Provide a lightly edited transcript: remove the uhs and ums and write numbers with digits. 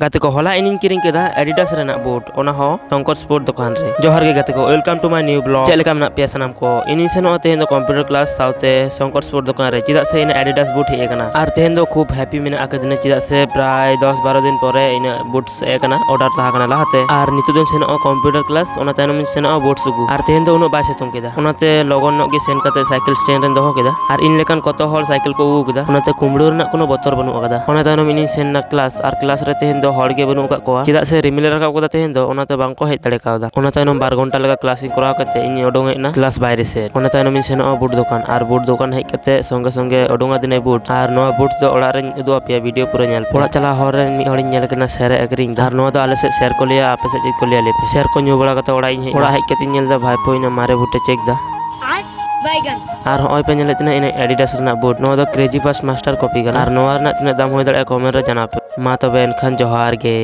गाते को होला इनिंग किरिंग केदा एडिडास रेना बूट ओना हो शंकर स्पोर्ट दुकान रे जोहार गे गाते को welcome to my new blog चेलेका मना पिया सनाम को इनिंग सेनो तेहेन दो कंप्यूटर क्लास साउते शंकर स्पोर्ट दुकान रे चिदा से इन एडिडास बूट हे एकना आर तेहेन दो खूब हैप्पी मेना आकदिने चिदा से प्राय 10-12 दिन परे इन बूट्स एकना ऑर्डर तहा कना लाहाते आर नितु दिन सेनो कंप्यूटर क्लास ओना तायनम सेनो बूट सुगु आर तेहेन दो उनो बाय सेतुंग केदा ओनाते लगन नो गे सेन काते साइकिल स्टैंड रेन दोहो केदा आर इन लेकान कत हर साइकिल को उगु केदा ओनाते कुमड़ो रेना कोनो बतर बनु अकदा ओना तायनम इनिंग सेन ना क्लास आर क्लास रे तेहेन दो हर गे बनु का चिदा से रिमिल रखा को तेहेन दो ओनाते बांको हेज दाड़े कावदा ओना तायनम 2 घंटा लगा क्लास इन कराव कते इन ओडोंग हेना क्लास बाहर से ओना तायनम इन सेनो बूट दुकान आर बूट दुकान हेज कते संगे संगे ओडोंगा दिने बूट आर नो बूट दो ओड़ा रे उदुआ पे वीडियो पूरा नेल ओड़ा चला हर रे मी हड़ी नेल केना शेयर एग्रिंग आर नो दो आले से शेयर को लिया आपे से चेक को लिया ले शेयर को न्यू बड़ा कते ओड़ा इन ओड़ा हेज कते नेल दा भाई पोइना मारे बूटे चेक दा आर होय पे नेले तना इन एडिडास रना बूट नो दो क्रेजी पास मास्टर कॉपी गन आर नो रना तना दाम होय दड़े कमेंट रे जाना पे मा तबे एनखान जोहार गे।